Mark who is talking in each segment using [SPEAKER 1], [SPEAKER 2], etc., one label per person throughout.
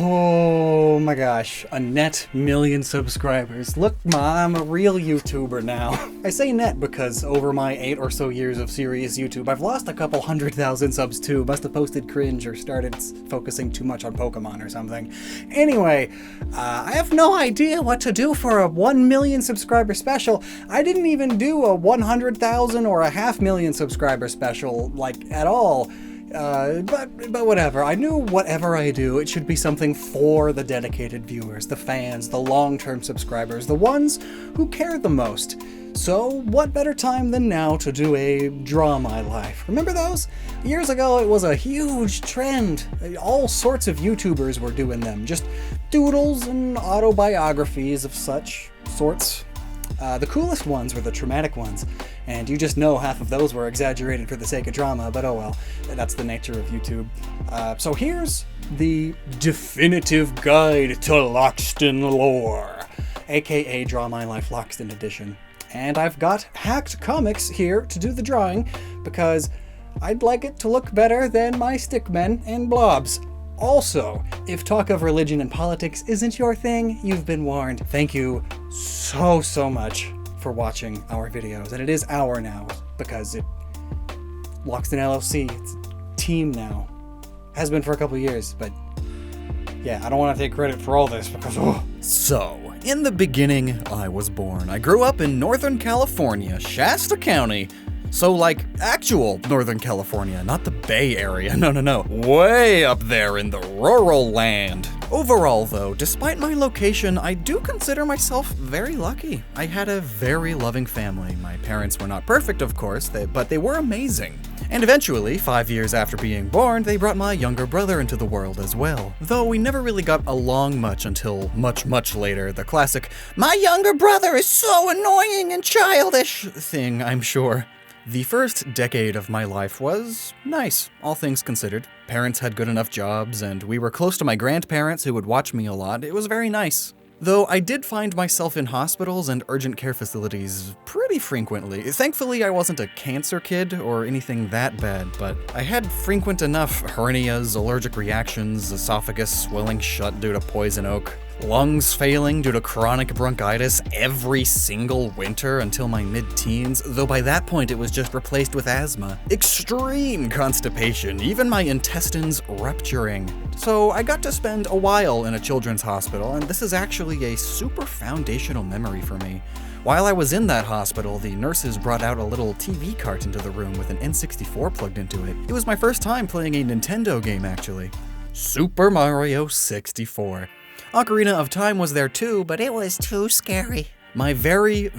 [SPEAKER 1] Oh my gosh, a net million subscribers. Look, Ma, I'm a real YouTuber now. I say net because over my 8 or so years of serious YouTube, I've lost a couple 100,000 subs too. Must have posted cringe or started focusing too much on Pokemon or something. Anyway, I have no idea what to do for a 1 million subscriber special. I didn't even do a 100,000 or a 500,000 subscriber special, like, at all. But whatever. I knew whatever I do, it should be something for the dedicated viewers, the fans, the long-term subscribers, the ones who care the most. So what better time than now to do a Draw My Life? Remember those? Years ago it was a huge trend. All sorts of YouTubers were doing them. Just doodles and autobiographies of such sorts. The coolest ones were the traumatic ones, and you just know half of those were exaggerated for the sake of drama, but oh well, that's the nature of YouTube. So here's the definitive guide to Lockstin lore, aka Draw My Life Lockstin Edition. And I've got hacked comics here to do the drawing, because I'd like it to look better than my stickmen and blobs. Also, if talk of religion and politics isn't your thing, you've been warned. Thank you so much for watching our videos. And it is our now, because Lockstin LLC, it's a team now. Has been for a couple years, but yeah, I don't want to take credit for all this because, So, in the beginning, I was born. I grew up in Northern California, Shasta County. So, like, actual Northern California, not the Bay Area, no. Way up there in the rural land. Overall, though, despite my location, I do consider myself very lucky. I had a very loving family. My parents were not perfect, of course, but they were amazing. And eventually, 5 years after being born, they brought my younger brother into the world as well. Though we never really got along much until much later, the classic, "My younger brother is so annoying and childish" thing, I'm sure. The first decade of my life was nice, all things considered. Parents had good enough jobs, and we were close to my grandparents who would watch me a lot. It was very nice. Though I did find myself in hospitals and urgent care facilities pretty frequently. Thankfully, I wasn't a cancer kid or anything that bad, but I had frequent enough hernias, allergic reactions, esophagus swelling shut due to poison oak, lungs failing due to chronic bronchitis every single winter until my mid-teens, though by that point it was just replaced with asthma. Extreme constipation, even my intestines rupturing. So I got to spend a while in a children's hospital, and this is actually a super foundational memory for me. While I was in that hospital, the nurses brought out a little TV cart into the room with an N64 plugged into it. It was my first time playing a Nintendo game, actually. Super Mario 64. Ocarina of Time was there too, but it was too scary. My very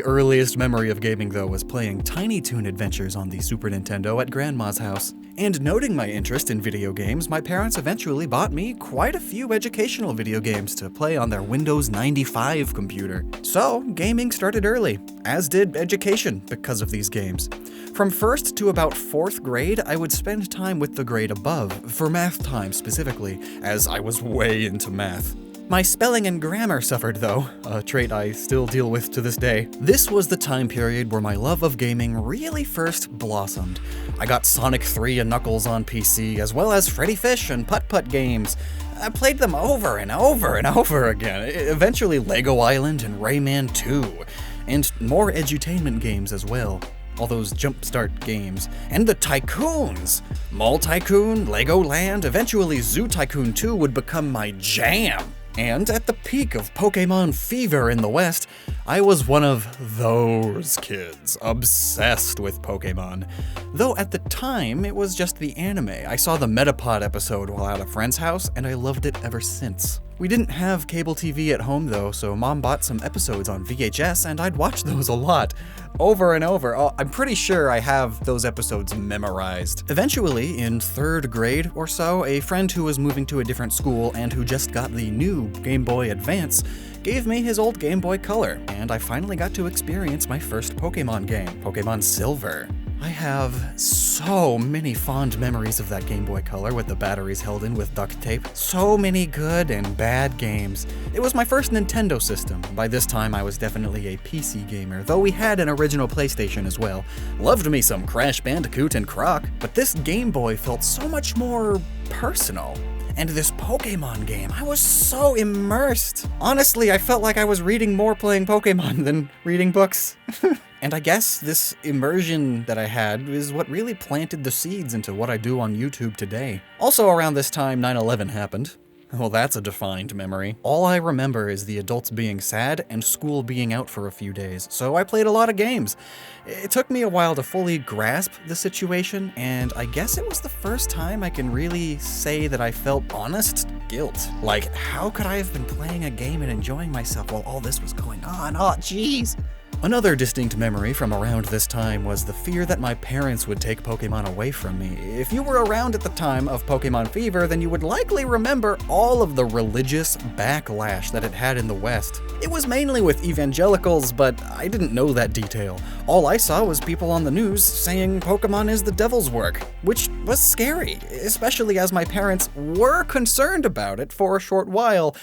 [SPEAKER 1] earliest memory of gaming, though, was playing Tiny Toon Adventures on the Super Nintendo at Grandma's house. And noting my interest in video games, my parents eventually bought me quite a few educational video games to play on their Windows 95 computer. So, gaming started early, as did education because of these games. From 1st to about 4th grade, I would spend time with the grade above, for math time specifically, as I was way into math. My spelling and grammar suffered though, a trait I still deal with to this day. This was the time period where my love of gaming really first blossomed. I got Sonic 3 and Knuckles on PC, as well as Freddy Fish and Putt-Putt games. I played them over and over again, eventually Lego Island and Rayman 2, and more edutainment games as well. All those jumpstart games. And the tycoons! Mall Tycoon, Lego Land, eventually Zoo Tycoon 2 would become my jam. And at the peak of Pokemon fever in the West, I was one of those kids, obsessed with Pokemon. Though at the time, it was just the anime. I saw the Metapod episode while at a friend's house, and I loved it ever since. We didn't have cable TV at home though, so Mom bought some episodes on VHS, and I'd watch those a lot, over and over. I'm pretty sure I have those episodes memorized. Eventually, in 3rd grade or so, a friend who was moving to a different school and who just got the new Game Boy Advance gave me his old Game Boy Color, and I finally got to experience my first Pokemon game, Pokemon Silver. I have so many fond memories of that Game Boy Color with the batteries held in with duct tape. So many good and bad games. It was my first Nintendo system. By this time, I was definitely a PC gamer, though we had an original PlayStation as well. Loved me some Crash Bandicoot and Croc, but this Game Boy felt so much more personal. And this Pokemon game, I was so immersed. Honestly, I felt like I was reading more playing Pokemon than reading books. And I guess this immersion that I had is what really planted the seeds into what I do on YouTube today. Also around this time, 9/11 happened. Well, that's a defined memory. All I remember is the adults being sad and school being out for a few days, so I played a lot of games. It took me a while to fully grasp the situation, and I guess it was the first time I can really say that I felt honest guilt. Like, how could I have been playing a game and enjoying myself while all this was going on? Oh, jeez. Another distinct memory from around this time was the fear that my parents would take Pokemon away from me. If you were around at the time of Pokemon Fever, then you would likely remember all of the religious backlash that it had in the West. It was mainly with evangelicals, but I didn't know that detail. All I saw was people on the news saying Pokemon is the devil's work, which was scary, especially as my parents were concerned about it for a short while,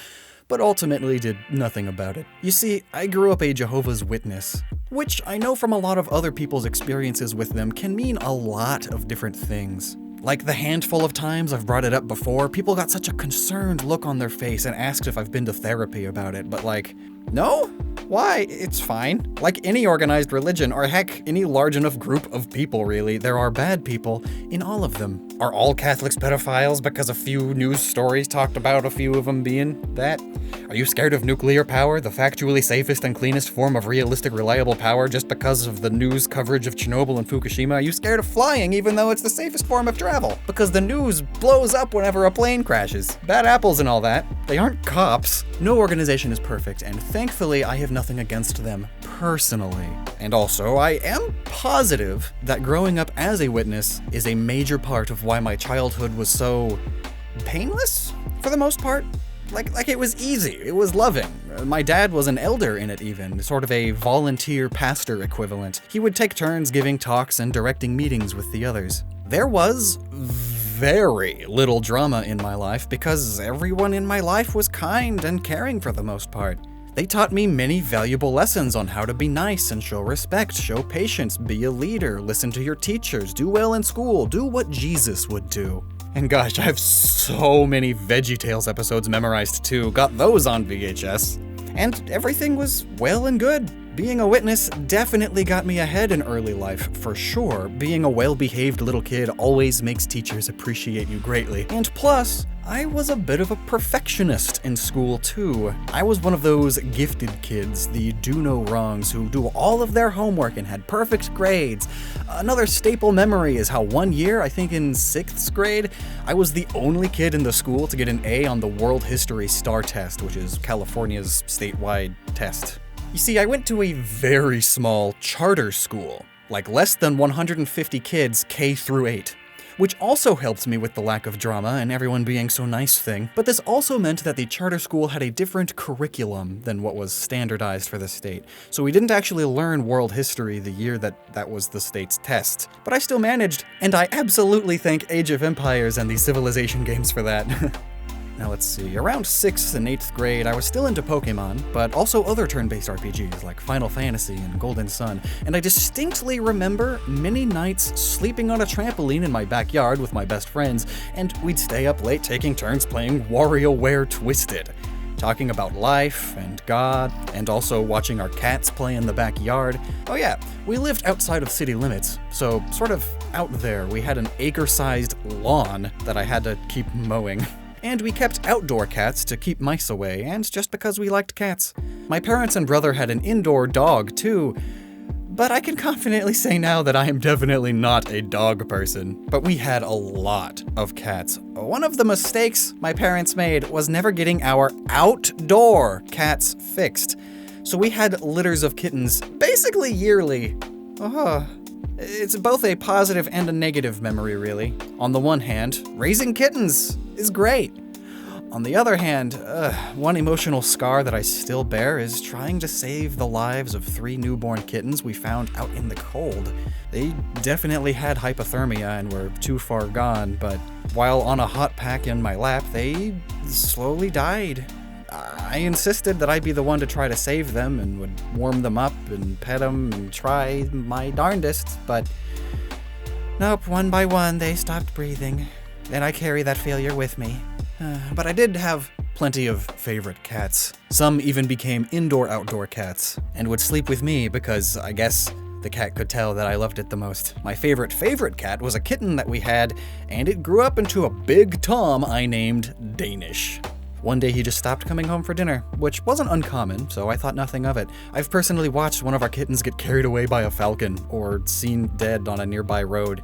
[SPEAKER 1] but ultimately did nothing about it. You see, I grew up a Jehovah's Witness, which I know from a lot of other people's experiences with them can mean a lot of different things. Like the handful of times I've brought it up before, people got such a concerned look on their face and asked if I've been to therapy about it, but like, no? Why? It's fine. Like any organized religion, or heck, any large enough group of people really, there are bad people in all of them. Are all Catholics pedophiles because a few news stories talked about a few of them being that? Are you scared of nuclear power, the factually safest and cleanest form of realistic, reliable power, just because of the news coverage of Chernobyl and Fukushima? Are you scared of flying even though it's the safest form of travel? Because the news blows up whenever a plane crashes. Bad apples and all that. They aren't cops. No organization is perfect, and thankfully I have nothing against them personally. And also, I am positive that growing up as a witness is a major part of why my childhood was so painless, for the most part. Like it was easy, it was loving. My dad was an elder in it even, sort of a volunteer pastor equivalent. He would take turns giving talks and directing meetings with the others. There was very little drama in my life because everyone in my life was kind and caring for the most part. They taught me many valuable lessons on how to be nice and show respect, show patience, be a leader, listen to your teachers, do well in school, do what Jesus would do. And gosh, I have so many VeggieTales episodes memorized too, got those on VHS. And everything was well and good. Being a witness definitely got me ahead in early life, for sure. Being a well-behaved little kid always makes teachers appreciate you greatly. And plus, I was a bit of a perfectionist in school too. I was one of those gifted kids, the do-no-wrongs, who do all of their homework and had perfect grades. Another staple memory is how one year, I think in 6th grade, I was the only kid in the school to get an A on the World History STAR test, which is California's statewide test. You see, I went to a very small charter school, like less than 150 kids K through 8, which also helped me with the lack of drama and everyone being so nice thing. But this also meant that the charter school had a different curriculum than what was standardized for the state. So we didn't actually learn world history the year that was the state's test. But I still managed, and I absolutely thank Age of Empires and the Civilization games for that. Now let's see, around 6th and 8th grade, I was still into Pokemon, but also other turn-based RPGs like Final Fantasy and Golden Sun, and I distinctly remember many nights sleeping on a trampoline in my backyard with my best friends, and we'd stay up late taking turns playing WarioWare Twisted, talking about life and God, and also watching our cats play in the backyard. Oh yeah, we lived outside of city limits, so sort of out there. We had an acre-sized lawn that I had to keep mowing. And we kept outdoor cats to keep mice away, and just because we liked cats. My parents and brother had an indoor dog, too. But I can confidently say now that I am definitely not a dog person. But we had a lot of cats. One of the mistakes my parents made was never getting our outdoor cats fixed. So we had litters of kittens, basically yearly. It's both a positive and a negative memory, really. On the one hand, raising kittens is great. On the other hand, one emotional scar that I still bear is trying to save the lives of 3 newborn kittens we found out in the cold. They definitely had hypothermia and were too far gone, but while on a hot pack in my lap, they slowly died. I insisted that I be the one to try to save them and would warm them up and pet them and try my darndest, but nope, one by one they stopped breathing, and I carry that failure with me. But I did have plenty of favorite cats. Some even became indoor-outdoor cats, and would sleep with me because I guess the cat could tell that I loved it the most. My favorite cat was a kitten that we had, and it grew up into a big Tom I named Danish. One day he just stopped coming home for dinner, which wasn't uncommon, so I thought nothing of it. I've personally watched one of our kittens get carried away by a falcon, or seen dead on a nearby road.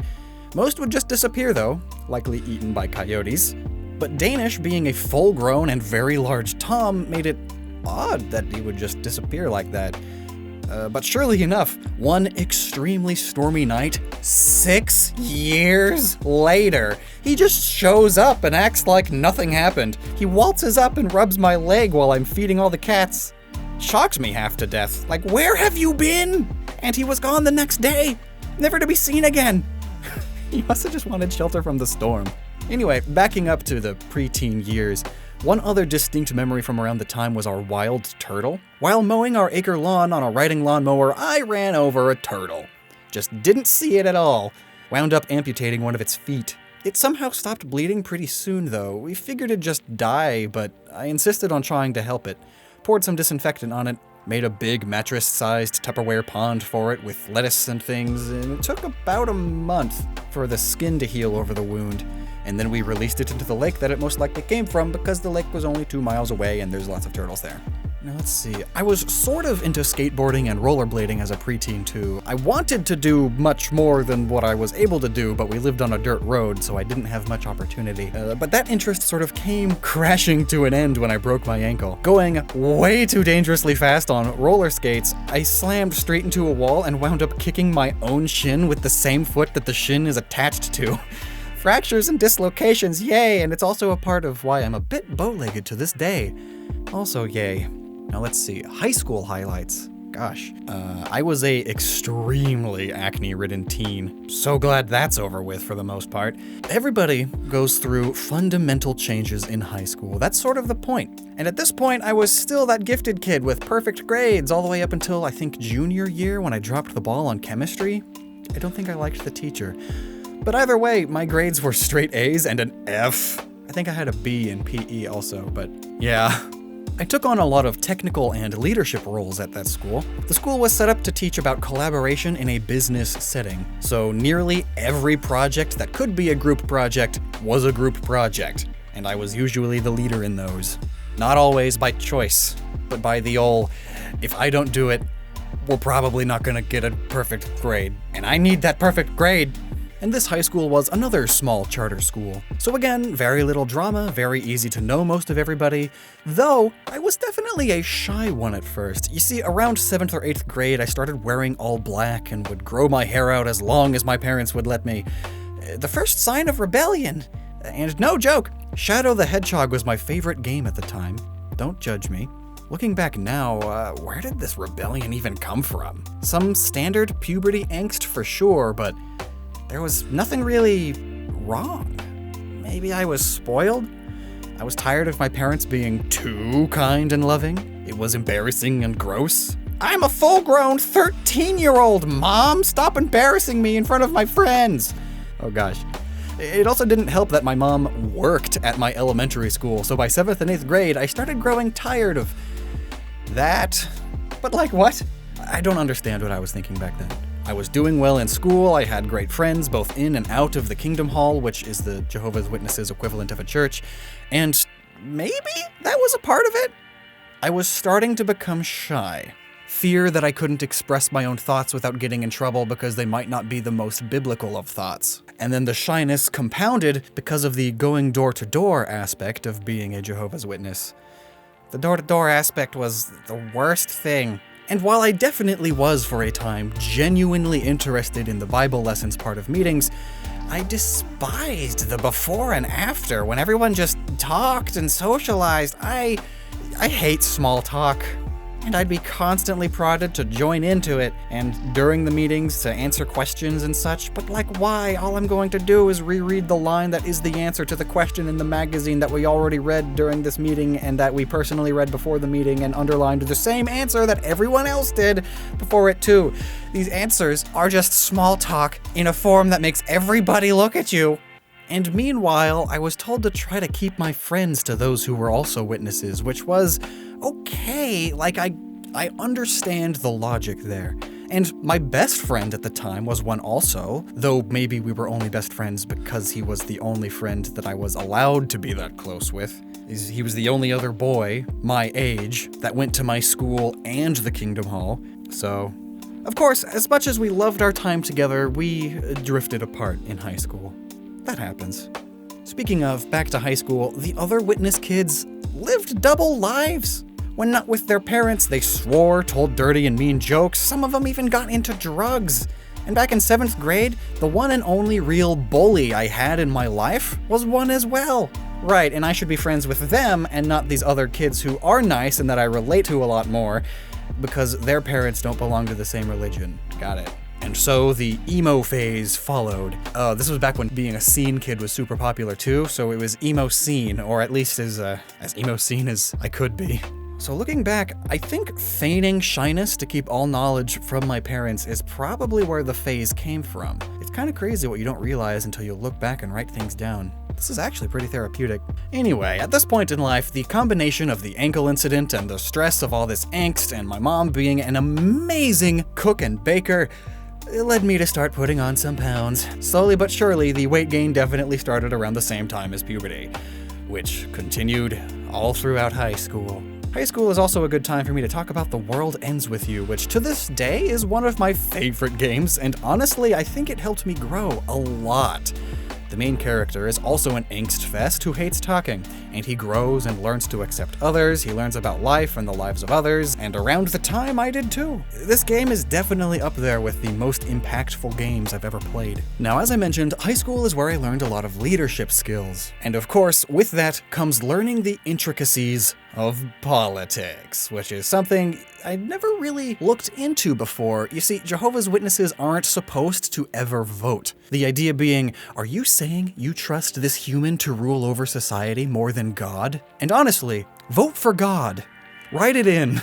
[SPEAKER 1] Most would just disappear though, likely eaten by coyotes. But Danish, being a full-grown and very large Tom, made it odd that he would just disappear like that. But surely enough, one extremely stormy night, 6 years later, he just shows up and acts like nothing happened. He waltzes up and rubs my leg while I'm feeding all the cats. Shocks me half to death. Like, where have you been? And he was gone the next day, never to be seen again. He must have just wanted shelter from the storm. Anyway, backing up to the preteen years, one other distinct memory from around the time was our wild turtle. While mowing our acre lawn on a riding lawnmower, I ran over a turtle. Just didn't see it at all. Wound up amputating one of its feet. It somehow stopped bleeding pretty soon though. We figured it'd just die, but I insisted on trying to help it. Poured some disinfectant on it, made a big mattress-sized Tupperware pond for it with lettuce and things, and it took about a month for the skin to heal over the wound. And then we released it into the lake that it most likely came from because the lake was only 2 miles away and there's lots of turtles there. Now let's see, I was sort of into skateboarding and rollerblading as a preteen too. I wanted to do much more than what I was able to do, but we lived on a dirt road, so I didn't have much opportunity. But that interest sort of came crashing to an end when I broke my ankle. Going way too dangerously fast on roller skates, I slammed straight into a wall and wound up kicking my own shin with the same foot that the shin is attached to. Fractures and dislocations, yay, and it's also a part of why I'm a bit bow-legged to this day. Also, yay. Now let's see, high school highlights. Gosh, I was a extremely acne-ridden teen. So glad that's over with for the most part. Everybody goes through fundamental changes in high school. That's sort of the point. And at this point, I was still that gifted kid with perfect grades all the way up until, I think, junior year when I dropped the ball on chemistry. I don't think I liked the teacher. But either way, my grades were straight A's and an F. I think I had a B in PE also, but yeah. I took on a lot of technical and leadership roles at that school. The school was set up to teach about collaboration in a business setting, so nearly every project that could be a group project was a group project, and I was usually the leader in those. Not always by choice, but by the old, if I don't do it, we're probably not gonna get a perfect grade, and I need that perfect grade. And this high school was another small charter school. So again, very little drama, very easy to know most of everybody, though I was definitely a shy one at first. You see, around 7th or 8th grade, I started wearing all black and would grow my hair out as long as my parents would let me. The first sign of rebellion. And no joke, Shadow the Hedgehog was my favorite game at the time. Don't judge me. Looking back now, where did this rebellion even come from? Some standard puberty angst for sure, but there was nothing really wrong. Maybe I was spoiled? I was tired of my parents being too kind and loving. It was embarrassing and gross. I'm a full-grown 13-year-old, Mom! Stop embarrassing me in front of my friends! Oh gosh. It also didn't help that my mom worked at my elementary school, so by 7th and 8th grade, I started growing tired of that. But like what? I don't understand what I was thinking back then. I was doing well in school, I had great friends both in and out of the Kingdom Hall, which is the Jehovah's Witnesses equivalent of a church, and maybe that was a part of it? I was starting to become shy. Fear that I couldn't express my own thoughts without getting in trouble because they might not be the most biblical of thoughts. And then the shyness compounded because of the going door-to-door aspect of being a Jehovah's Witness. The door-to-door aspect was the worst thing. And while I definitely was, for a time, genuinely interested in the Bible lessons part of meetings, I despised the before and after, when everyone just talked and socialized. I hate small talk. And I'd be constantly prodded to join into it, and during the meetings to answer questions and such, but like why? All I'm going to do is reread the line that is the answer to the question in the magazine that we already read during this meeting and that we personally read before the meeting and underlined the same answer that everyone else did before it too. These answers are just small talk in a form that makes everybody look at you And meanwhile, I was told to try to keep my friends to those who were also witnesses, which was okay. Like, I understand the logic there. And my best friend at the time was one also, though maybe we were only best friends because he was the only friend that I was allowed to be that close with. He was the only other boy my age that went to my school and the Kingdom Hall. So, of course, as much as we loved our time together, we drifted apart in high school. That happens. Speaking of, back to high school, the other witness kids lived double lives. When not with their parents, they swore, told dirty and mean jokes, some of them even got into drugs. And back in 7th grade, the one and only real bully I had in my life was one as well. Right, and I should be friends with them and not these other kids who are nice and that I relate to a lot more, because their parents don't belong to the same religion. Got it. And so the emo phase followed. This was back when being a scene kid was super popular too, so it was emo scene, or at least as emo scene as I could be. So looking back, I think feigning shyness to keep all knowledge from my parents is probably where the phase came from. It's kind of crazy what you don't realize until you look back and write things down. This is actually pretty therapeutic. Anyway, at this point in life, the combination of the ankle incident and the stress of all this angst and my mom being an amazing cook and baker, it led me to start putting on some pounds. Slowly but surely, the weight gain definitely started around the same time as puberty, which continued all throughout high school. High school is also a good time for me to talk about The World Ends With You, which to this day is one of my favorite games, and honestly, I think it helped me grow a lot. The main character is also an angst fest who hates talking, and he grows and learns to accept others, he learns about life and the lives of others, and around the time I did too. This game is definitely up there with the most impactful games I've ever played. Now, as I mentioned, high school is where I learned a lot of leadership skills, and of course, with that comes learning the intricacies of politics, which is something I never really looked into before. You see, Jehovah's Witnesses aren't supposed to ever vote. The idea being, are you saying you trust this human to rule over society more than God? And honestly, vote for God. Write it in.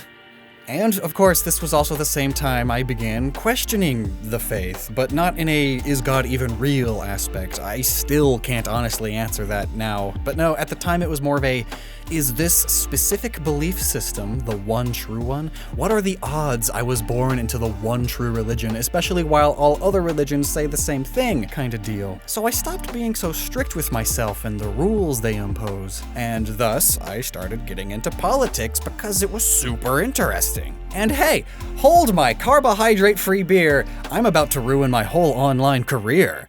[SPEAKER 1] And, of course, this was also the same time I began questioning the faith, but not in a is God even real aspect. I still can't honestly answer that now. But no, at the time it was more of a, is this specific belief system the one true one? What are the odds I was born into the one true religion, especially while all other religions say the same thing kind of deal? So I stopped being so strict with myself and the rules they impose. And thus, I started getting into politics because it was super interesting. And hey, hold my carbohydrate-free beer, I'm about to ruin my whole online career.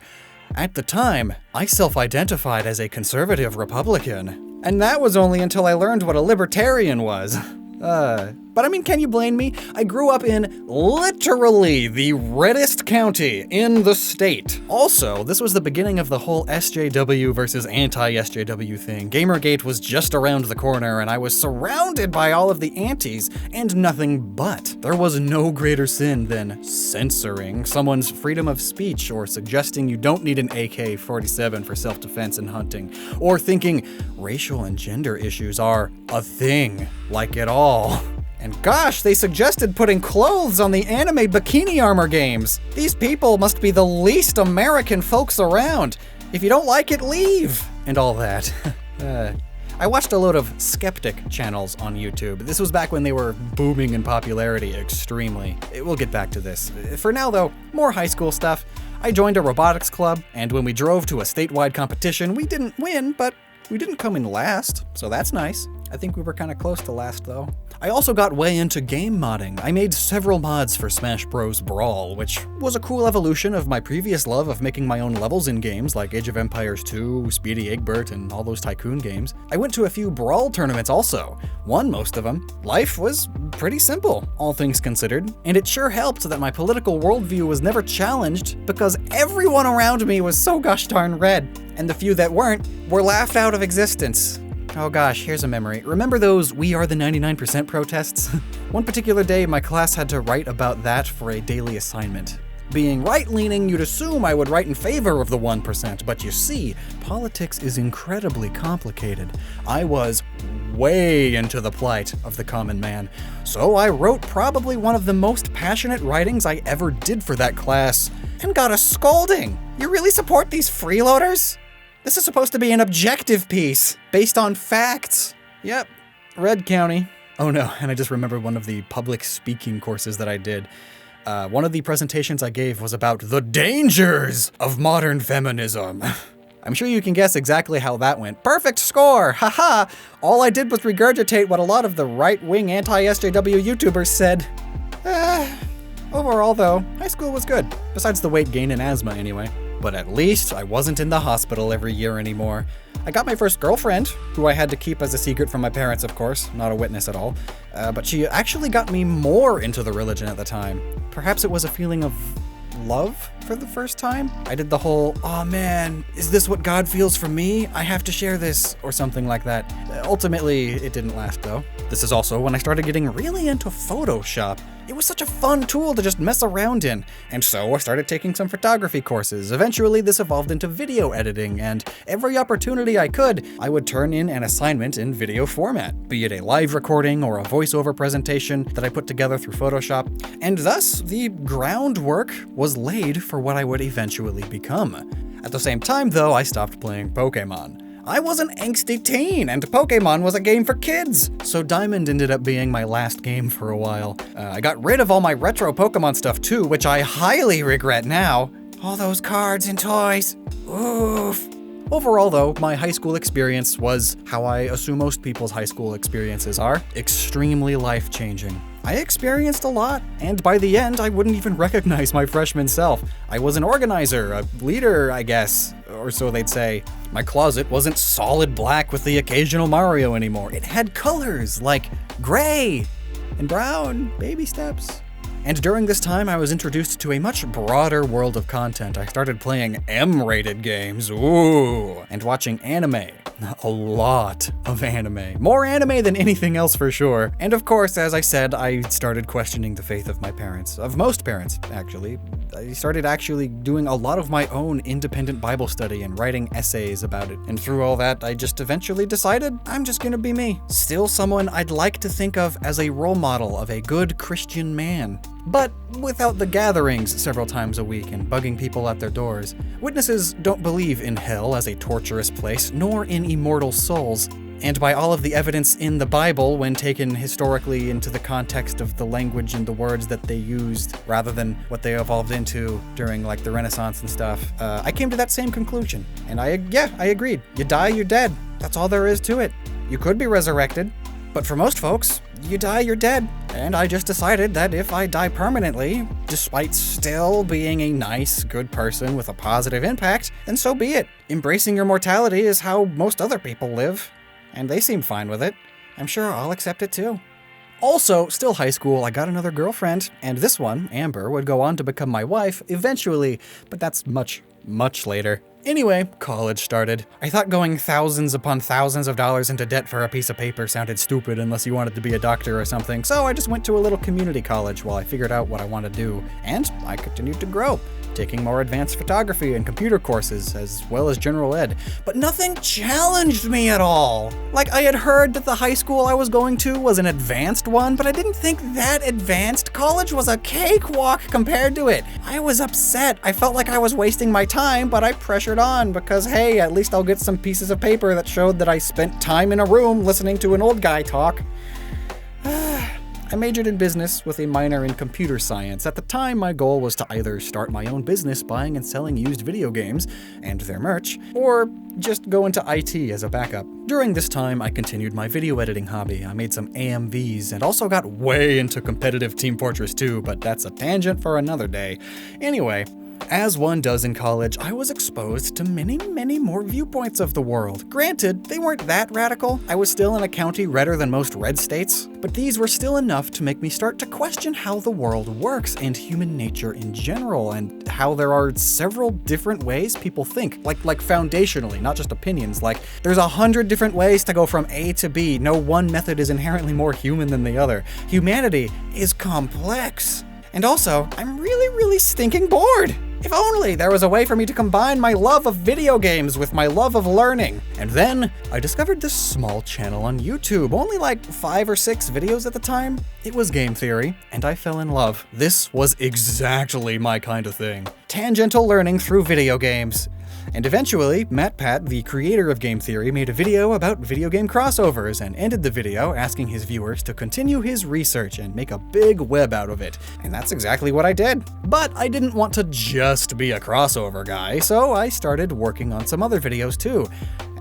[SPEAKER 1] At the time, I self-identified as a conservative Republican. And that was only until I learned what a libertarian was. But I mean, can you blame me? I grew up in literally the reddest county in the state. Also, this was the beginning of the whole SJW versus anti-SJW thing. Gamergate was just around the corner, and I was surrounded by all of the antis, and nothing but. There was no greater sin than censoring someone's freedom of speech, or suggesting you don't need an AK-47 for self-defense and hunting, or thinking racial and gender issues are a thing, like it all. And gosh, they suggested putting clothes on the anime bikini armor games. These people must be the least American folks around. If you don't like it, leave. And all that. I watched a load of skeptic channels on YouTube. This was back when they were booming in popularity extremely. We'll get back to this. For now though, more high school stuff. I joined a robotics club, and when we drove to a statewide competition, we didn't win, but we didn't come in last, so that's nice. I think we were kind of close to last though. I also got way into game modding. I made several mods for Smash Bros. Brawl, which was a cool evolution of my previous love of making my own levels in games like Age of Empires 2, Speedy Egbert, and all those Tycoon games. I went to a few Brawl tournaments also, won most of them. Life was pretty simple, all things considered, and it sure helped that my political worldview was never challenged because everyone around me was so gosh darn red, and the few that weren't were laughed out of existence. Oh gosh, here's a memory. Remember those We Are the 99% protests? One particular day, my class had to write about that for a daily assignment. Being right-leaning, you'd assume I would write in favor of the 1%, but you see, politics is incredibly complicated. I was way into the plight of the common man, so I wrote probably one of the most passionate writings I ever did for that class, and got a scolding. You really support these freeloaders? This is supposed to be an objective piece, based on facts. Yep, Red County. Oh no, and I just remembered one of the public speaking courses that I did. One of the presentations I gave was about the dangers of modern feminism. I'm sure you can guess exactly how that went. Perfect score! Haha! All I did was regurgitate what a lot of the right-wing anti-SJW YouTubers said. Overall though, high school was good. Besides the weight gain and asthma anyway. But at least I wasn't in the hospital every year anymore. I got my first girlfriend, who I had to keep as a secret from my parents, of course, not a witness at all. But she actually got me more into the religion at the time. Perhaps it was a feeling of love for the first time? I did the whole, "Oh man, is this what God feels for me? I have to share this," or something like that. Ultimately, it didn't last though. This is also when I started getting really into Photoshop. It was such a fun tool to just mess around in, and so I started taking some photography courses. Eventually, this evolved into video editing, and every opportunity I could, I would turn in an assignment in video format, be it a live recording or a voiceover presentation that I put together through Photoshop, and thus, the groundwork was laid for what I would eventually become. At the same time, though, I stopped playing Pokemon. I was an angsty teen, and Pokemon was a game for kids, so Diamond ended up being my last game for a while. I got rid of all my retro Pokemon stuff too, which I highly regret now. All those cards and toys. Oof. Overall though, my high school experience was how I assume most people's high school experiences are, extremely life-changing. I experienced a lot, and by the end, I wouldn't even recognize my freshman self. I was an organizer, a leader, I guess, or so they'd say. My closet wasn't solid black with the occasional Mario anymore. It had colors like gray and brown, baby steps. And during this time, I was introduced to a much broader world of content. I started playing M-rated games, ooh, and watching anime. A lot of anime. More anime than anything else for sure. And of course, as I said, I started questioning the faith of my parents. Of most parents, actually. I started actually doing a lot of my own independent Bible study and writing essays about it. And through all that, I just eventually decided I'm just gonna be me. Still someone I'd like to think of as a role model of a good Christian man. But without the gatherings several times a week and bugging people at their doors. Witnesses don't believe in hell as a torturous place, nor in immortal souls. And by all of the evidence in the Bible, when taken historically into the context of the language and the words that they used, rather than what they evolved into during like the Renaissance and stuff, I came to that same conclusion. And I agreed. You die, you're dead. That's all there is to it. You could be resurrected, but for most folks, you die, you're dead. And I just decided that if I die permanently, despite still being a nice, good person with a positive impact, then so be it. Embracing your mortality is how most other people live. And they seem fine with it. I'm sure I'll accept it too. Also, still high school, I got another girlfriend, and this one, Amber, would go on to become my wife eventually, but that's much, much later. Anyway, college started. I thought going thousands upon thousands of dollars into debt for a piece of paper sounded stupid unless you wanted to be a doctor or something, so I just went to a little community college while I figured out what I wanted to do, and I continued to grow, taking more advanced photography and computer courses, as well as general ed. But nothing challenged me at all. Like, I had heard that the high school I was going to was an advanced one, but I didn't think that advanced. College was a cakewalk compared to it. I was upset. I felt like I was wasting my time, but I pressured on because, hey, at least I'll get some pieces of paper that showed that I spent time in a room listening to an old guy talk. I majored in business with a minor in computer science. At the time, my goal was to either start my own business buying and selling used video games and their merch, or just go into IT as a backup. During this time, I continued my video editing hobby. I made some AMVs and also got way into competitive Team Fortress 2, but that's a tangent for another day. Anyway, as one does in college, I was exposed to many, many more viewpoints of the world. Granted, they weren't that radical. I was still in a county redder than most red states, but these were still enough to make me start to question how the world works and human nature in general, and how there are several different ways people think, like foundationally, not just opinions. Like, there's 100 different ways to go from A to B. No one method is inherently more human than the other. Humanity is complex. And also, I'm really stinking bored. If only there was a way for me to combine my love of video games with my love of learning. And then I discovered this small channel on YouTube, only like 5 or 6 videos at the time. It was game theory, and I fell in love. This was exactly my kind of thing. Tangential learning through video games. And eventually, MatPat, the creator of game theory, made a video about video game crossovers and ended the video asking his viewers to continue his research and make a big web out of it. And that's exactly what I did. But I didn't want to just be a crossover guy, so I started working on some other videos too.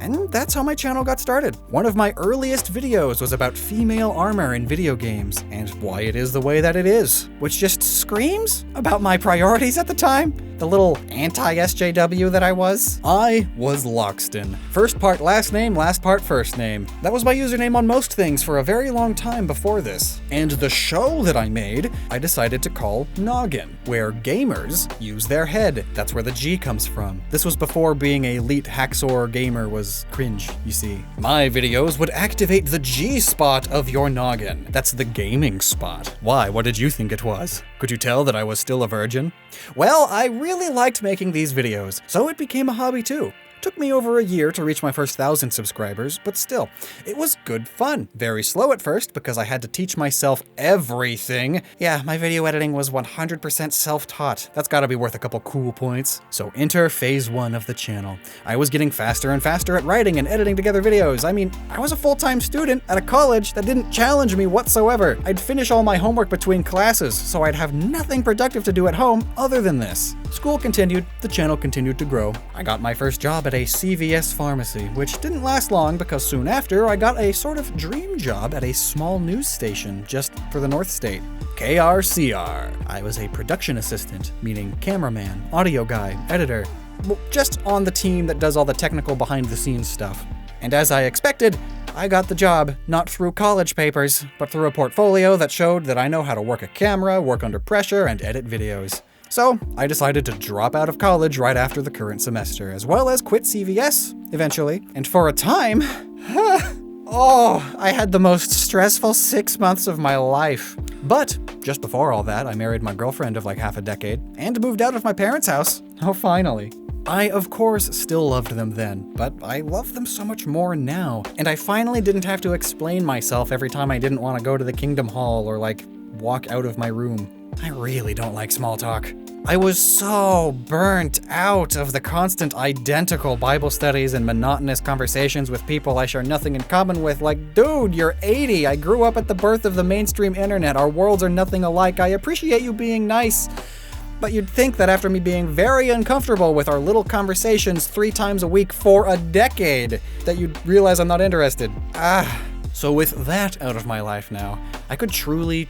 [SPEAKER 1] And that's how my channel got started. One of my earliest videos was about female armor in video games, and why it is the way that it is, which just screams about my priorities at the time. The little anti-SJW that I was. I was Lockstin. First part last name, last part first name. That was my username on most things for a very long time before this. And the show that I made, I decided to call Gnoggin, where gamers use their head. That's where the G comes from. This was before being a elite hacksaw gamer was cringe, you see. My videos would activate the G spot of your noggin. That's the gaming spot. Why? What did you think it was? Could you tell that I was still a virgin? Well, I really liked making these videos, so it became a hobby too. Took me over a year to reach my first 1,000 subscribers, but still, it was good fun. Very slow at first because I had to teach myself everything. Yeah, my video editing was 100% self-taught. That's gotta be worth a couple cool points. So enter phase 1 of the channel. I was getting faster and faster at writing and editing together videos. I mean, I was a full-time student at a college that didn't challenge me whatsoever. I'd finish all my homework between classes, so I'd have nothing productive to do at home other than this. School continued, the channel continued to grow. I got my first job at a CVS pharmacy, which didn't last long because soon after I got a sort of dream job at a small news station just for the North State. KRCR. I was a production assistant, meaning cameraman, audio guy, editor. Well, just on the team that does all the technical behind-the-scenes stuff. And as I expected, I got the job, not through college papers, but through a portfolio that showed that I know how to work a camera, work under pressure, and edit videos. So I decided to drop out of college right after the current semester, as well as quit CVS eventually. And for a time, I had the most stressful 6 months of my life. But just before all that, I married my girlfriend of like half a decade and moved out of my parents' house. Oh, finally. I, of course, still loved them then, but I love them so much more now. And I finally didn't have to explain myself every time I didn't want to go to the Kingdom Hall or like walk out of my room. I really don't like small talk. I was so burnt out of the constant identical Bible studies and monotonous conversations with people I share nothing in common with. Like, dude, you're 80. I grew up at the birth of the mainstream internet. Our worlds are nothing alike. I appreciate you being nice. But you'd think that after me being very uncomfortable with our little conversations 3 times a week for a decade, that you'd realize I'm not interested. So with that out of my life now, I could truly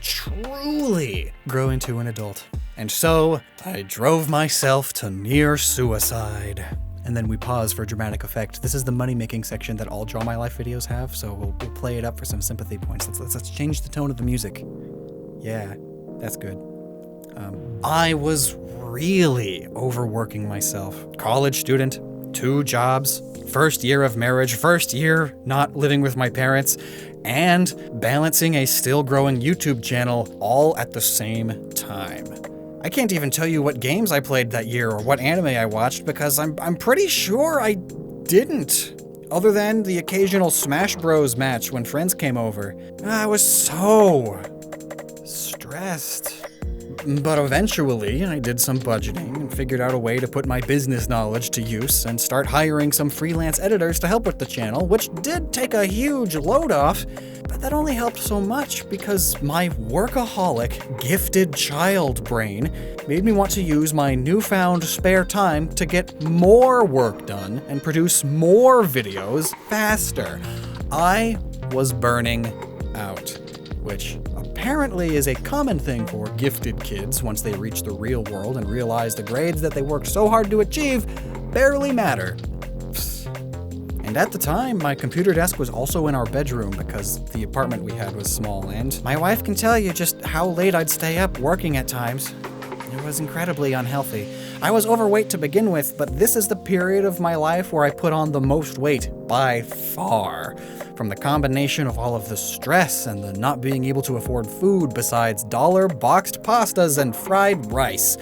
[SPEAKER 1] grow into an adult. And so, I drove myself to near suicide. And then we pause for dramatic effect. This is the money-making section that all Draw My Life videos have, so we'll play it up for some sympathy points. Let's change the tone of the music. Yeah, that's good. I was really overworking myself. College student, 2 jobs, first year of marriage, first year not living with my parents, and balancing a still growing YouTube channel all at the same time. I can't even tell you what games I played that year or what anime I watched because I'm pretty sure I didn't. Other than the occasional Smash Bros match when friends came over. I was so stressed. But eventually, I did some budgeting and figured out a way to put my business knowledge to use and start hiring some freelance editors to help with the channel, which did take a huge load off, but that only helped so much because my workaholic, gifted child brain made me want to use my newfound spare time to get more work done and produce more videos faster. I was burning out, which apparently is a common thing for gifted kids once they reach the real world and realize the grades that they worked so hard to achieve barely matter. And at the time, my computer desk was also in our bedroom because the apartment we had was small, and my wife can tell you just how late I'd stay up working at times. It was incredibly unhealthy. I was overweight to begin with, but this is the period of my life where I put on the most weight, by far. From the combination of all of the stress and the not being able to afford food besides dollar boxed pastas and fried rice.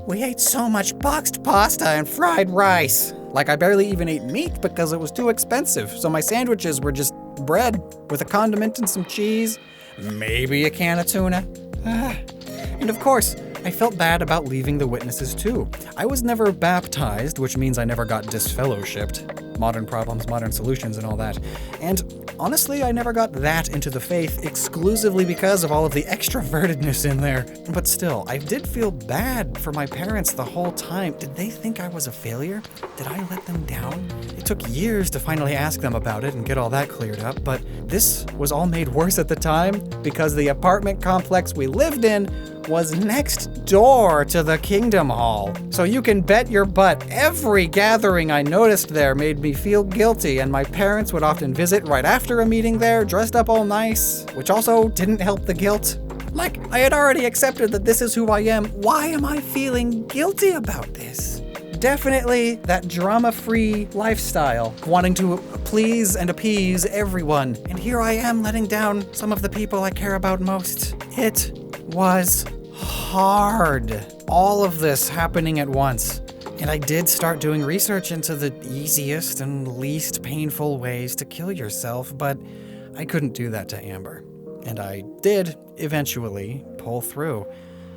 [SPEAKER 1] We ate so much boxed pasta and fried rice. Like I barely even ate meat because it was too expensive, so my sandwiches were just bread with a condiment and some cheese, maybe a can of tuna. And of course, I felt bad about leaving the witnesses too. I was never baptized, which means I never got disfellowshipped. Modern problems, modern solutions, and all that. And honestly, I never got that into the faith exclusively because of all of the extrovertedness in there. But still, I did feel bad for my parents the whole time. Did they think I was a failure? Did I let them down? It took years to finally ask them about it and get all that cleared up, but this was all made worse at the time because the apartment complex we lived in was next door to the Kingdom Hall. So you can bet your butt every gathering I noticed there made me feel guilty, and my parents would often visit right after a meeting there, dressed up all nice, which also didn't help the guilt. Like, I had already accepted that this is who I am. Why am I feeling guilty about this? Definitely that drama-free lifestyle, wanting to please and appease everyone. And here I am letting down some of the people I care about most. It was hard. All of this happening at once. And I did start doing research into the easiest and least painful ways to kill yourself, but I couldn't do that to Amber. And I did eventually pull through.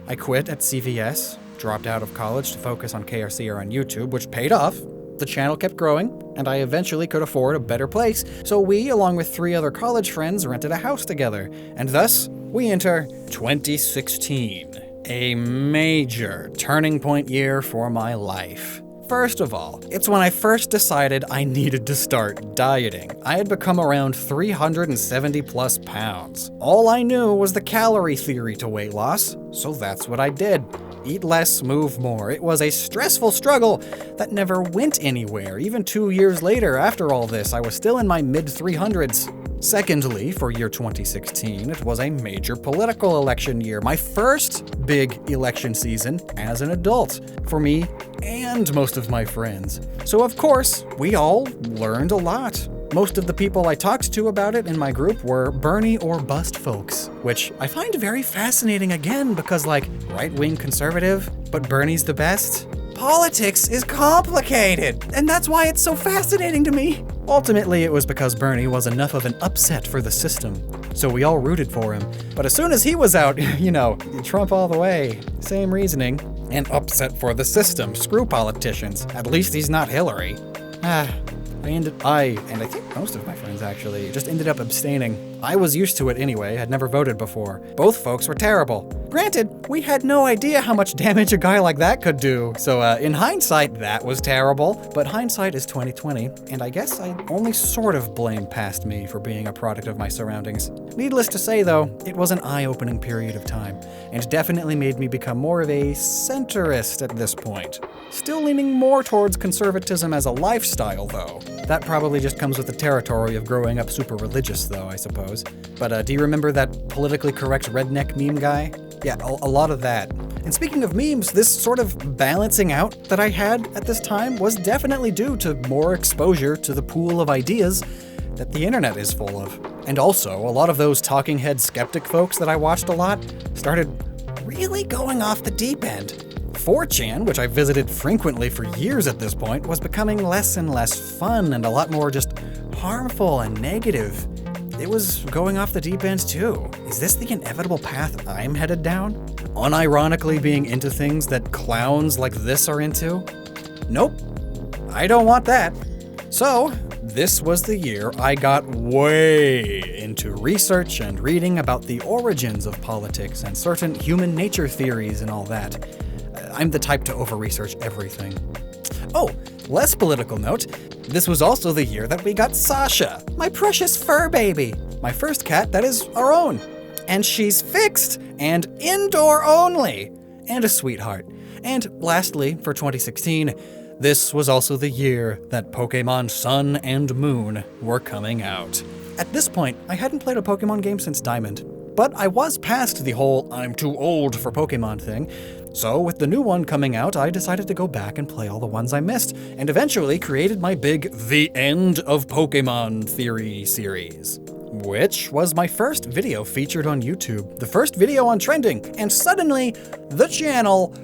[SPEAKER 1] I quit at CVS, dropped out of college to focus on KRC or on YouTube, which paid off. The channel kept growing, and I eventually could afford a better place, so we, along with 3 other college friends, rented a house together. And thus, we enter 2016, a major turning point year for my life. First of all, it's when I first decided I needed to start dieting. I had become around 370 plus pounds. All I knew was the calorie theory to weight loss, so that's what I did. Eat less, move more. It was a stressful struggle that never went anywhere. Even 2 years later, after all this, I was still in my mid-300s. Secondly, for year 2016, it was a major political election year, my first big election season as an adult, for me and most of my friends. So of course, we all learned a lot. Most of the people I talked to about it in my group were Bernie or bust folks, which I find very fascinating again because, like, right-wing conservative, but Bernie's the best? Politics is complicated, and that's why it's so fascinating to me. Ultimately, it was because Bernie was enough of an upset for the system, so we all rooted for him. But as soon as he was out, Trump all the way. Same reasoning. And upset for the system. Screw politicians. At least he's not Hillary. I, and I think most of my friends actually, just ended up abstaining. I was used to it anyway, had never voted before. Both folks were terrible. Granted, we had no idea how much damage a guy like that could do, so in hindsight, that was terrible. But hindsight is 2020, and I guess I only sort of blame past me for being a product of my surroundings. Needless to say though, it was an eye-opening period of time, and definitely made me become more of a centrist at this point. Still leaning more towards conservatism as a lifestyle though. That probably just comes with the territory of growing up super religious though, I suppose. But do you remember that politically correct redneck meme guy? Yeah, a lot of that. And speaking of memes, this sort of balancing out that I had at this time was definitely due to more exposure to the pool of ideas that the internet is full of. And also, a lot of those talking head skeptic folks that I watched a lot started really going off the deep end. 4chan, which I visited frequently for years at this point, was becoming less and less fun and a lot more just harmful and negative. It was going off the deep end too. Is this the inevitable path I'm headed down? Unironically being into things that clowns like this are into? Nope. I don't want that. So, this was the year I got way into research and reading about the origins of politics and certain human nature theories and all that. I'm the type to over-research everything. Oh, less political note, this was also the year that we got Sasha, my precious fur baby. My first cat that is our own. And she's fixed and indoor only. And a sweetheart. And lastly, for 2016, this was also the year that Pokemon Sun and Moon were coming out. At this point, I hadn't played a Pokemon game since Diamond. But I was past the whole I'm too old for Pokemon thing. So with the new one coming out, I decided to go back and play all the ones I missed, and eventually created my big The End of Pokemon Theory series, which was my first video featured on YouTube, the first video on trending, and suddenly the channel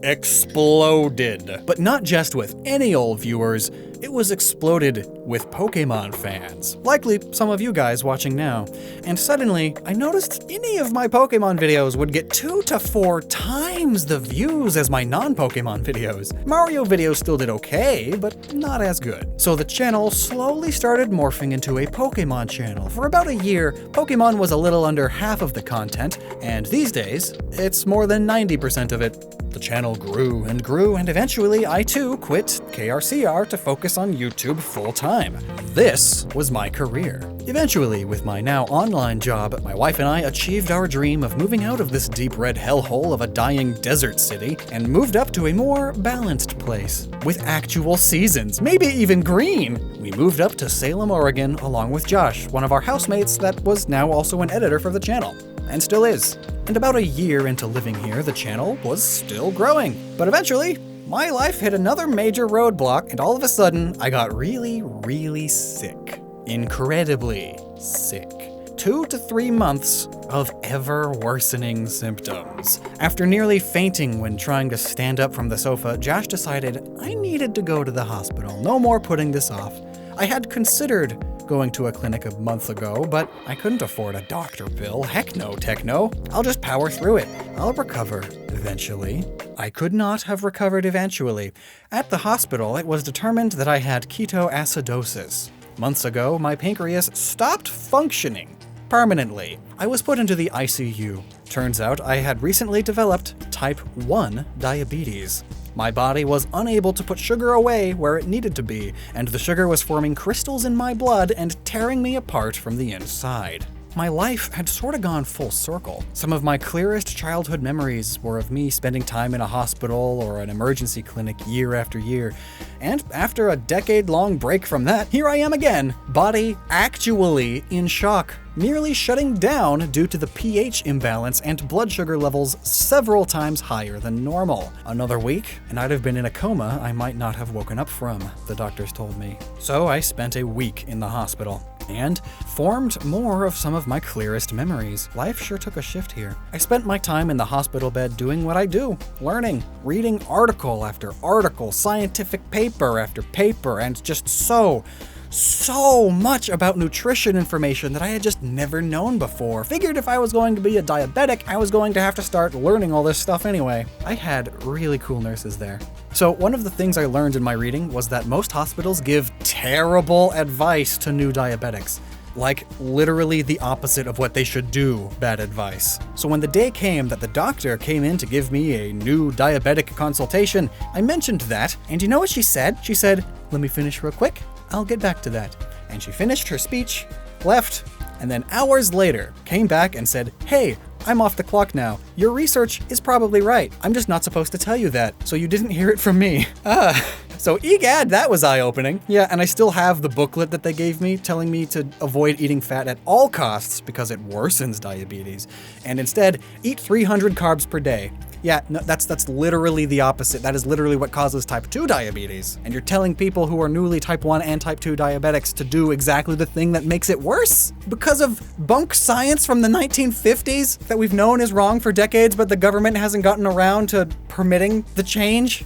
[SPEAKER 1] exploded. But not just with any old viewers, it was exploded with Pokemon fans, likely some of you guys watching now. And suddenly, I noticed any of my Pokemon videos would get 2 to 4 times the views as my non-Pokemon videos. Mario videos still did okay, but not as good. So the channel slowly started morphing into a Pokemon channel. For about a year, Pokemon was a little under half of the content, and these days, it's more than 90% of it. The channel grew, and eventually I too quit KRCR to focus on YouTube full-time. This was my career. Eventually, with my now online job, my wife and I achieved our dream of moving out of this deep red hellhole of a dying desert city and moved up to a more balanced place, with actual seasons, maybe even green. We moved up to Salem, Oregon, along with Josh, one of our housemates that was now also an editor for the channel, and still is. And about a year into living here, the channel was still growing. But eventually, my life hit another major roadblock, and all of a sudden, I got really sick. Incredibly sick. 2 to 3 months of ever-worsening symptoms. After nearly fainting when trying to stand up from the sofa, Josh decided I needed to go to the hospital. No more putting this off. I had considered going to a clinic a month ago, but I couldn't afford a doctor bill. Heck no, techno. I'll just power through it. I'll recover eventually. I could not have recovered eventually. At the hospital, it was determined that I had ketoacidosis. Months ago, my pancreas stopped functioning permanently. I was put into the ICU. Turns out I had recently developed type 1 diabetes. My body was unable to put sugar away where it needed to be, and the sugar was forming crystals in my blood and tearing me apart from the inside. My life had sort of gone full circle. Some of my clearest childhood memories were of me spending time in a hospital or an emergency clinic year after year. And after a decade-long break from that, here I am again, body actually in shock, nearly shutting down due to the pH imbalance and blood sugar levels several times higher than normal. Another week, and I'd have been in a coma I might not have woken up from, the doctors told me. So I spent a week in the hospital and formed more of some of my clearest memories. Life sure took a shift here. I spent my time in the hospital bed doing what I do, learning, reading article after article, scientific paper after paper, and just so much about nutrition information that I had just never known before. Figured if I was going to be a diabetic, I was going to have to start learning all this stuff anyway. I had really cool nurses there. So one of the things I learned in my reading was that most hospitals give terrible advice to new diabetics. Like literally the opposite of what they should do, bad advice. So when the day came that the doctor came in to give me a new diabetic consultation, I mentioned that, and you know what she said? She said, "Let me finish real quick. I'll get back to that." And she finished her speech, left, and then hours later came back and said, "Hey, I'm off the clock now. Your research is probably right. I'm just not supposed to tell you that, so you didn't hear it from me." So egad, that was eye-opening. Yeah, and I still have the booklet that they gave me telling me to avoid eating fat at all costs because it worsens diabetes, and instead eat 300 carbs per day. Yeah, no, that's literally the opposite. That is literally what causes type 2 diabetes. And you're telling people who are newly type 1 and type 2 diabetics to do exactly the thing that makes it worse? Because of bunk science from the 1950s that we've known is wrong for decades, but the government hasn't gotten around to permitting the change?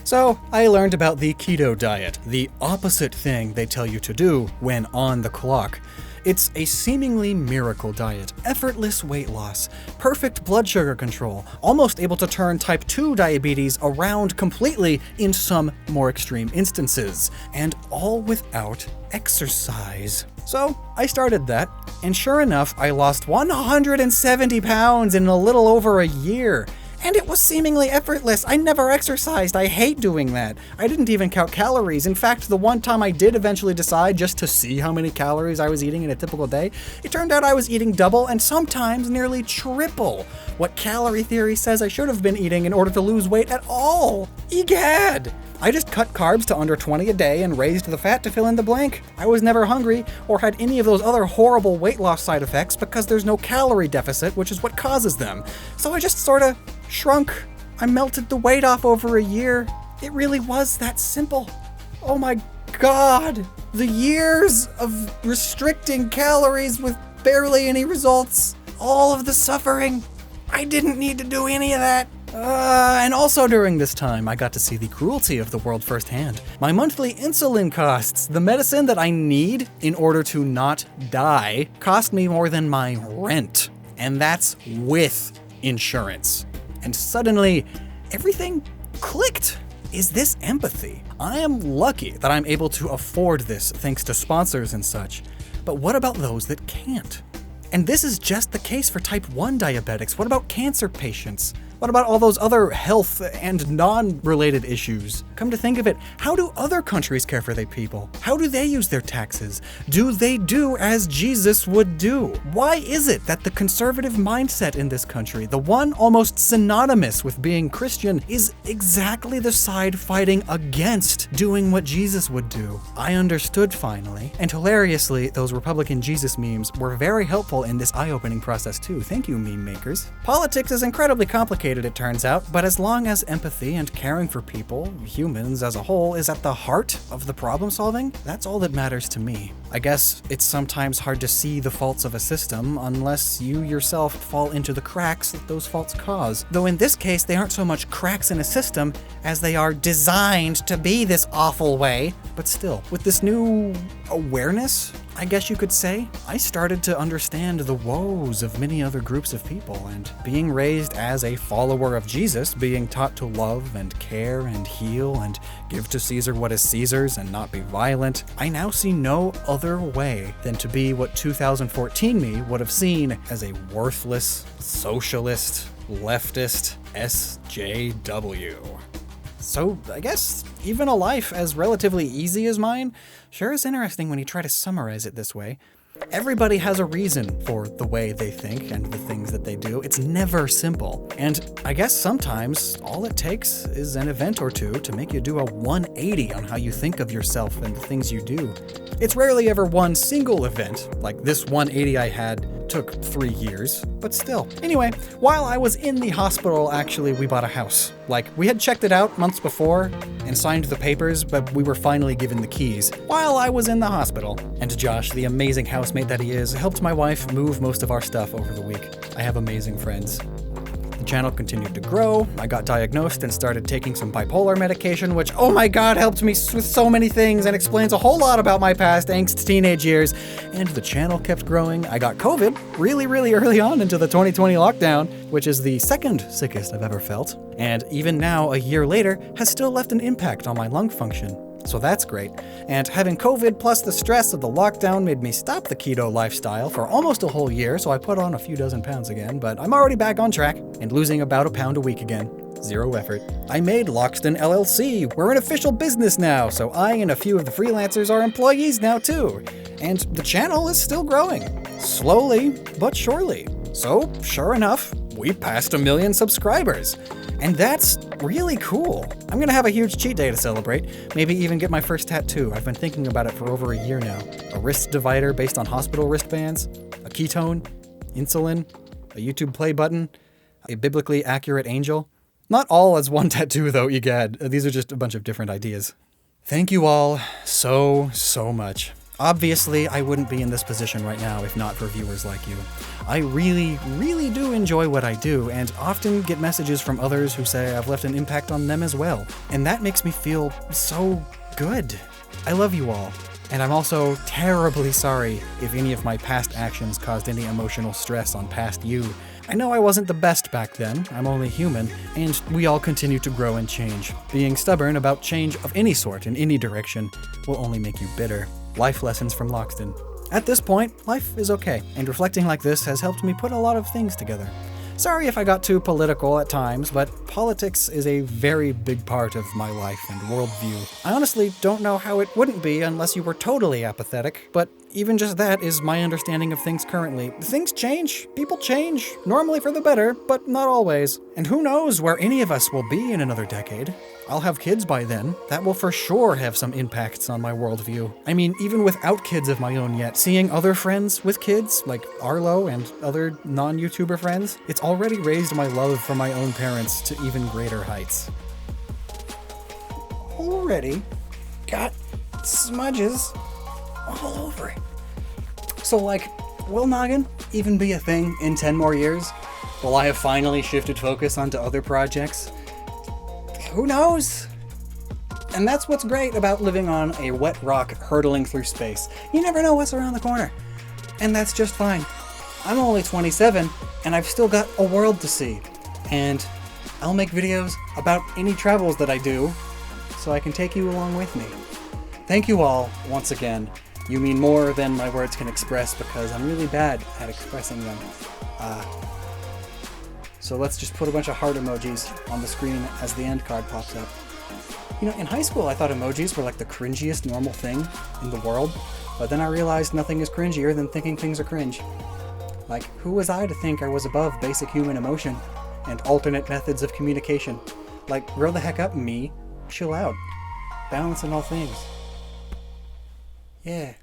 [SPEAKER 1] So I learned about the keto diet, the opposite thing they tell you to do when on the clock. It's a seemingly miracle diet, effortless weight loss, perfect blood sugar control, almost able to turn type 2 diabetes around completely in some more extreme instances, and all without exercise. So I started that, and sure enough, I lost 170 pounds in a little over a year. And it was seemingly effortless. I never exercised. I hate doing that. I didn't even count calories. In fact, the one time I did eventually decide just to see how many calories I was eating in a typical day, it turned out I was eating double and sometimes nearly triple what calorie theory says I should have been eating in order to lose weight at all. Egad! I just cut carbs to under 20 a day and raised the fat to fill in the blank. I was never hungry or had any of those other horrible weight loss side effects because there's no calorie deficit, which is what causes them. So I just sorta shrunk. I melted the weight off over a year. It really was that simple. Oh my God. The years of restricting calories with barely any results. All of the suffering. I didn't need to do any of that. And also during this time, I got to see the cruelty of the world firsthand. My monthly insulin costs, the medicine that I need in order to not die, cost me more than my rent. And that's with insurance. And suddenly, everything clicked. Is this empathy? I am lucky that I'm able to afford this thanks to sponsors and such. But what about those that can't? And this is just the case for type 1 diabetics. What about cancer patients? What about all those other health and non-related issues? Come to think of it, how do other countries care for their people? How do they use their taxes? Do they do as Jesus would do? Why is it that the conservative mindset in this country, the one almost synonymous with being Christian, is exactly the side fighting against doing what Jesus would do? I understood finally, and hilariously, those Republican Jesus memes were very helpful in this eye-opening process too. Thank you, meme makers. Politics is incredibly complicated, it turns out, but as long as empathy and caring for people, humans as a whole, is at the heart of the problem solving, that's all that matters to me. I guess it's sometimes hard to see the faults of a system unless you yourself fall into the cracks that those faults cause. Though in this case, they aren't so much cracks in a system as they are designed to be this awful way. But still, with this new awareness, I guess you could say, I started to understand the woes of many other groups of people, and being raised as a follower of Jesus, being taught to love and care and heal and give to Caesar what is Caesar's and not be violent, I now see no other way than to be what 2014 me would have seen as a worthless, socialist, leftist SJW. So, I guess even a life as relatively easy as mine sure is interesting when you try to summarize it this way. Everybody has a reason for the way they think and the things that they do. It's never simple. And I guess sometimes all it takes is an event or two to make you do a 180 on how you think of yourself and the things you do. It's rarely ever one single event, like this 180 I had took 3 years, but still. Anyway, while I was in the hospital, actually, we bought a house. Like, we had checked it out months before and signed the papers, but we were finally given the keys while I was in the hospital. And Josh, the amazing housemate that he is, helped my wife move most of our stuff over the week. I have amazing friends. The channel continued to grow. I got diagnosed and started taking some bipolar medication, which, oh my god, helped me with so many things and explains a whole lot about my past angst teenage years. And the channel kept growing. I got COVID really early on into the 2020 lockdown, which is the second sickest I've ever felt. And even now, a year later, has still left an impact on my lung function. So that's great. And having COVID plus the stress of the lockdown made me stop the keto lifestyle for almost a whole year, so I put on a few dozen pounds again, but I'm already back on track and losing about a pound a week again. Zero effort. I made Lockstin LLC. We're an official business now, so I and a few of the freelancers are employees now too. And the channel is still growing. Slowly, but surely. So, sure enough, we passed 1 million subscribers. And that's really cool. I'm gonna have a huge cheat day to celebrate, maybe even get my first tattoo. I've been thinking about it for over a year now. A wrist divider based on hospital wristbands, a ketone, insulin, a YouTube play button, a biblically accurate angel. Not all as one tattoo though, egad. These are just a bunch of different ideas. Thank you all so much. Obviously, I wouldn't be in this position right now if not for viewers like you. I really do enjoy what I do, and often get messages from others who say I've left an impact on them as well. And that makes me feel so good. I love you all. And I'm also terribly sorry if any of my past actions caused any emotional stress on past you. I know I wasn't the best back then, I'm only human, and we all continue to grow and change. Being stubborn about change of any sort in any direction will only make you bitter. Life lessons from Lockstin. At this point, life is okay, and reflecting like this has helped me put a lot of things together. Sorry if I got too political at times, but politics is a very big part of my life and worldview. I honestly don't know how it wouldn't be unless you were totally apathetic, but even just that is my understanding of things currently. Things change, people change, normally for the better, but not always. And who knows where any of us will be in another decade. I'll have kids by then. That will for sure have some impacts on my worldview. I mean, even without kids of my own yet, seeing other friends with kids, like Arlo and other non-YouTuber friends, it's already raised my love for my own parents to even greater heights. Already got smudges all over it. So like, will Gnoggin even be a thing in 10 more years? Will I have finally shifted focus onto other projects? Who knows? And that's what's great about living on a wet rock hurtling through space. You never know what's around the corner. And that's just fine. I'm only 27, and I've still got a world to see. And I'll make videos about any travels that I do, so I can take you along with me. Thank you all, once again. You mean more than my words can express, because I'm really bad at expressing them. So let's just put a bunch of heart emojis on the screen as the end card pops up. You know, in high school I thought emojis were like the cringiest normal thing in the world, but then I realized nothing is cringier than thinking things are cringe. Like, who was I to think I was above basic human emotion and alternate methods of communication? Like, grow the heck up, me. Chill out. Balance in all things. Yeah.